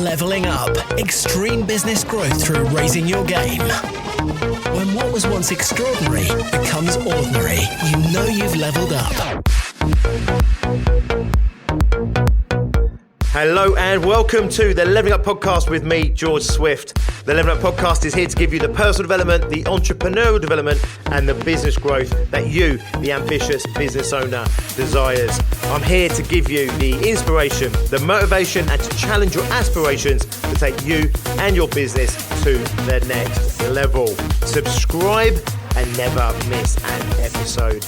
Leveling up. Extreme business growth through raising your game. When what was once extraordinary becomes ordinary, you know you've leveled up. Hello and welcome to the Leveling Up Podcast with me, George Swift. The Leveling Up Podcast is here to give you the personal development, the entrepreneurial development, and the business growth that you, the ambitious business owner, desires. I'm here to give you the inspiration, the motivation, and to challenge your aspirations to take you and your business to the next level. Subscribe and never miss an episode.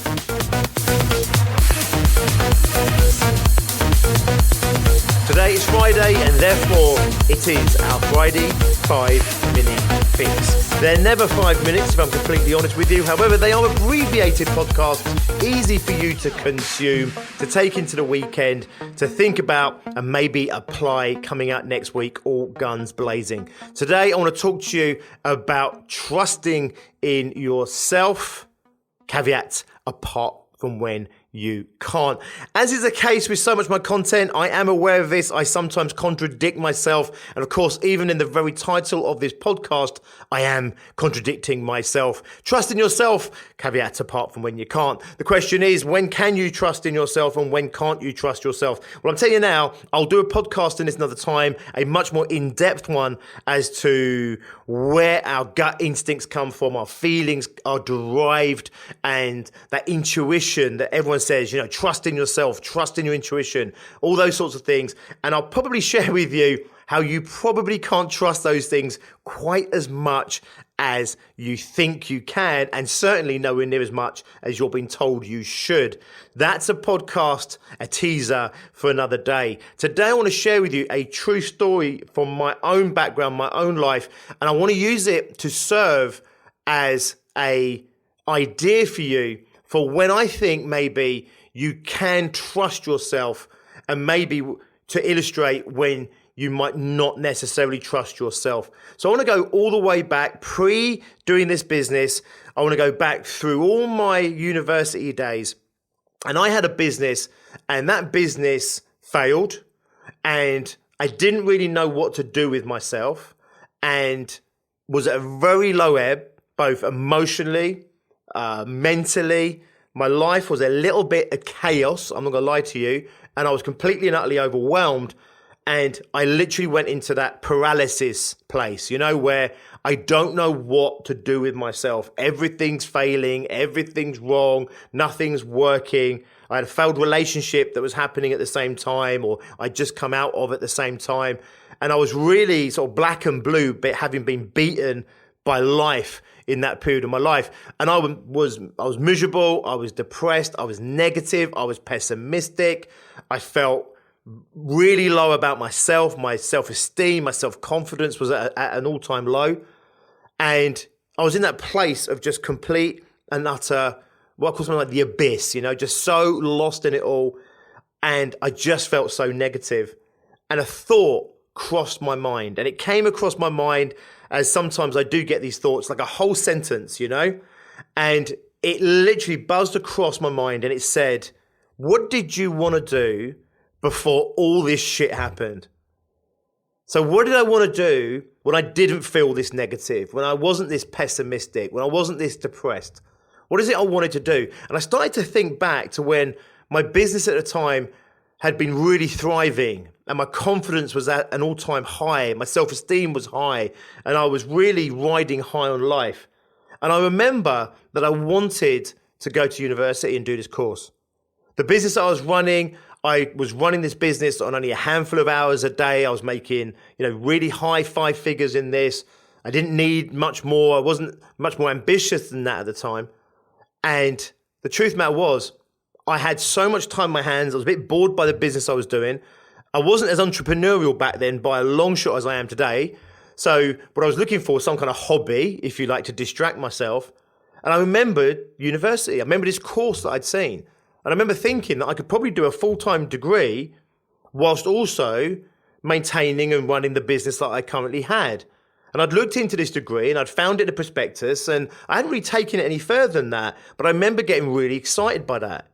Today is Friday and therefore it is our Friday 5-minute fix. They're never 5 minutes if I'm completely honest with you. However, they are abbreviated podcasts, easy for you to consume, to take into the weekend, to think about and maybe apply coming out next week, all guns blazing. Today I want to talk to you about trusting in yourself, caveat apart from when you can't. As is the case with so much of my content, I am aware of this. I sometimes contradict myself. And of course, even in the very title of this podcast, I am contradicting myself. Trust in yourself, caveat apart from when you can't. The question is, when can you trust in yourself and when can't you trust yourself? Well, I'm telling you now, I'll do a podcast in this another time, a much more in-depth one as to where our gut instincts come from, our feelings are derived, and that intuition that everyone says, you know, trust in yourself, trust in your intuition, all those sorts of things. And I'll probably share with you how you probably can't trust those things quite as much as you think you can, and certainly nowhere near as much as you're being told you should. That's a podcast, a teaser for another day. Today I want to share with you a true story from my own background, my own life, and I want to use it to serve as a idea for you for when I think maybe you can trust yourself, and maybe to illustrate when you might not necessarily trust yourself. So I want to go all the way back, doing this business. I want to go back through all my university days. And I had a business, and that business failed, and I didn't really know what to do with myself, and was at a very low ebb, both emotionally, mentally. My life was a little bit of chaos, I'm not going to lie to you, and I was completely and utterly overwhelmed, and I literally went into that paralysis place, you know, where I don't know what to do with myself. Everything's failing, everything's wrong, nothing's working. I had a failed relationship that was happening at the same time, or I'd just come out of at the same time, and I was really sort of black and blue, but having been beaten by life in that period of my life. And I was miserable, I was depressed, I was negative, I was pessimistic. I felt really low about myself, my self-esteem, my self-confidence was at an all-time low. And I was in that place of just complete and utter, what I call something like the abyss, you know, just so lost in it all. And I just felt so negative. And a thought crossed my mind, and it came across my mind as sometimes I do get these thoughts, like a whole sentence, you know, and it literally buzzed across my mind, and it said, what did you want to do before all this shit happened? So what did I want to do when I didn't feel this negative, when I wasn't this pessimistic, when I wasn't this depressed? What is it I wanted to do? And I started to think back to when my business at the time had been really thriving, and my confidence was at an all-time high, my self-esteem was high, and I was really riding high on life. And I remember that I wanted to go to university and do this course. The business I was running this business on only a handful of hours a day. I was making, you know, really high 5 figures in this. I didn't need much more. I wasn't much more ambitious than that at the time. And the truth of the matter was, I had so much time on my hands. I was a bit bored by the business I was doing. I wasn't as entrepreneurial back then by a long shot as I am today. So what I was looking for was some kind of hobby, if you like, to distract myself. And I remembered university. I remember this course that I'd seen. And I remember thinking that I could probably do a full-time degree whilst also maintaining and running the business that I currently had. And I'd looked into this degree and I'd found it in the prospectus, and I hadn't really taken it any further than that. But I remember getting really excited by that.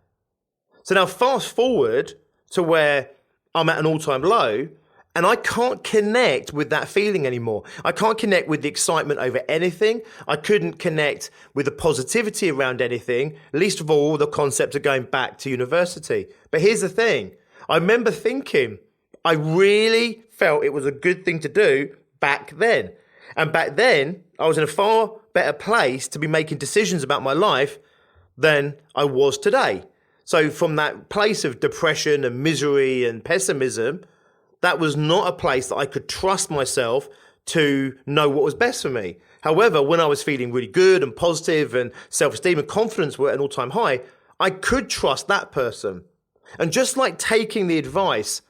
So now fast forward to where I'm at an all-time low, And I can't connect with that feeling anymore. I can't connect with the excitement over anything. I couldn't connect with the positivity around anything, least of all the concept of going back to university. But here's the thing. I remember thinking, I really felt it was a good thing to do back then. And back then, I was in a far better place to be making decisions about my life than I was today. So from that place of depression and misery and pessimism, that was not a place that I could trust myself to know what was best for me. However, when I was feeling really good and positive and self-esteem and confidence were at an all-time high, I could trust that person. And just like taking the advice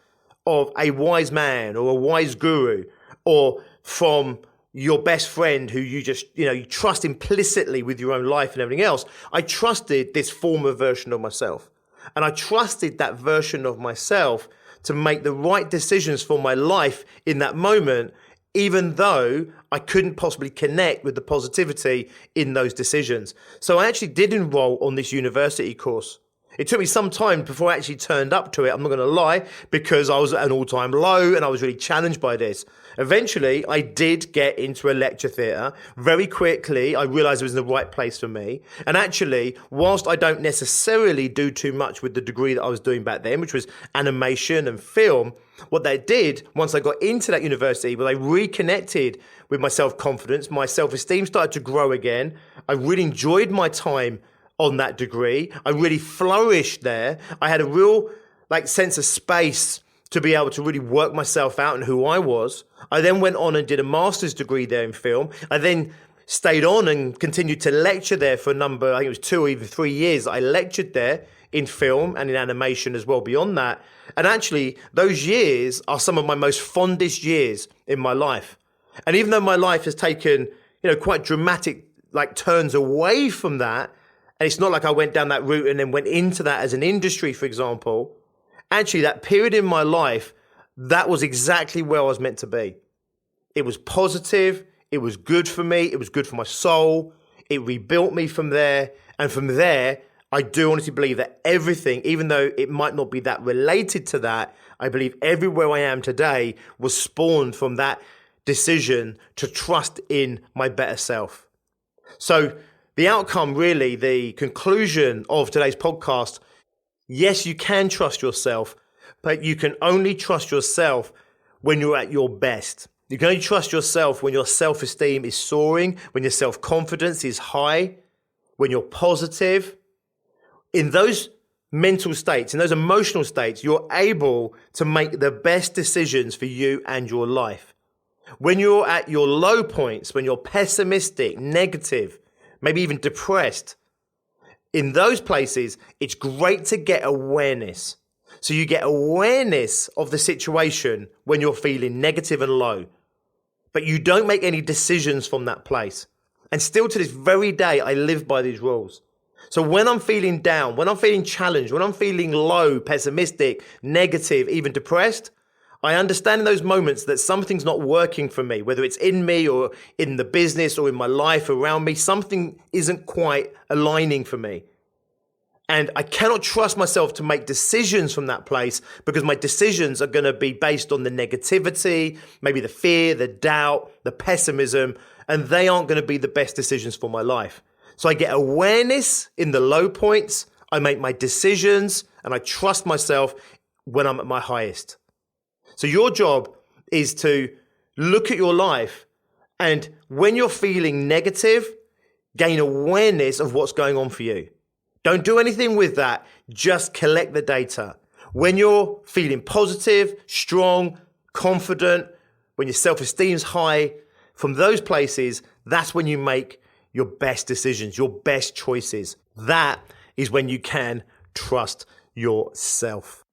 of a wise man or a wise guru or from your best friend who you just, you trust implicitly with your own life and everything else, I trusted this former version of myself. And I trusted that version of myself to make the right decisions for my life in that moment, even though I couldn't possibly connect with the positivity in those decisions. So I actually did enroll on this university course. It took me some time before I actually turned up to it, I'm not going to lie, because I was at an all-time low and I was really challenged by this. Eventually, I did get into a lecture theatre. Very quickly, I realised it was in the right place for me. And actually, whilst I don't necessarily do too much with the degree that I was doing back then, which was animation and film, what that did, once I got into that university, was I reconnected with my self-confidence, my self-esteem started to grow again. I really enjoyed my time on that degree. I really flourished there. I had a real sense of space to be able to really work myself out and who I was. I then went on and did a master's degree there in film. I then stayed on and continued to lecture there for a number, I think it was 2 or even 3 years. I lectured there in film and in animation as well beyond that. And actually, those years are some of my most fondest years in my life. And even though my life has taken, quite dramatic turns away from that, and it's not like I went down that route and then went into that as an industry, for example. Actually, that period in my life, that was exactly where I was meant to be. It was positive. It was good for me. It was good for my soul. It rebuilt me from there. And from there, I do honestly believe that everything, even though it might not be that related to that, I believe everywhere I am today was spawned from that decision to trust in my better self. So the outcome, really, the conclusion of today's podcast, yes, you can trust yourself, but you can only trust yourself when you're at your best. You can only trust yourself when your self-esteem is soaring, when your self-confidence is high, when you're positive. In those mental states, in those emotional states, you're able to make the best decisions for you and your life. When you're at your low points, when you're pessimistic, negative, maybe even depressed, in those places, it's great to get awareness. So you get awareness of the situation when you're feeling negative and low, but you don't make any decisions from that place. And still to this very day, I live by these rules. So when I'm feeling down, when I'm feeling challenged, when I'm feeling low, pessimistic, negative, even depressed, I understand in those moments that something's not working for me, whether it's in me or in the business or in my life around me, something isn't quite aligning for me. And I cannot trust myself to make decisions from that place because my decisions are going to be based on the negativity, maybe the fear, the doubt, the pessimism, and they aren't going to be the best decisions for my life. So I get awareness in the low points, I make my decisions, and I trust myself when I'm at my highest. So your job is to look at your life and when you're feeling negative, gain awareness of what's going on for you. Don't do anything with that. Just collect the data. When you're feeling positive, strong, confident, when your self-esteem's high, from those places, that's when you make your best decisions, your best choices. That is when you can trust yourself.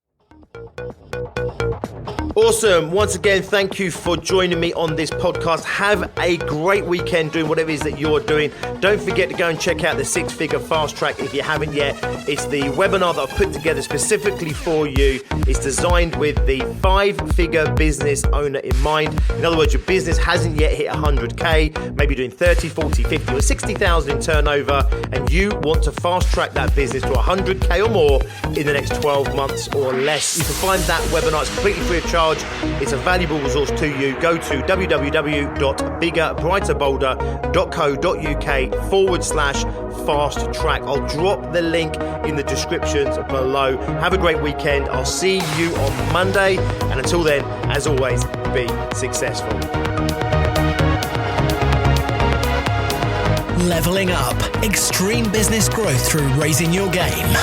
Awesome. Once again, thank you for joining me on this podcast. Have a great weekend doing whatever it is that you're doing. Don't forget to go and check out the 6-Figure Fast Track if you haven't yet. It's the webinar that I've put together specifically for you. It's designed with the 5-figure business owner in mind. In other words, your business hasn't yet hit 100K, maybe doing 30, 40, 50 or 60,000 in turnover, and you want to fast track that business to 100K or more in the next 12 months or less. You can find that webinar. It's completely free of charge charge. It's a valuable resource to you. Go to www.biggerbrighterbolder.co.uk/fast track. I'll drop the link in the descriptions below. Have a great weekend. I'll see you on Monday. And until then, as always, be successful. Leveling up. Extreme business growth through raising your game.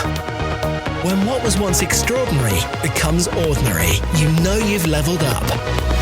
When what was once extraordinary becomes ordinary, you know you've leveled up.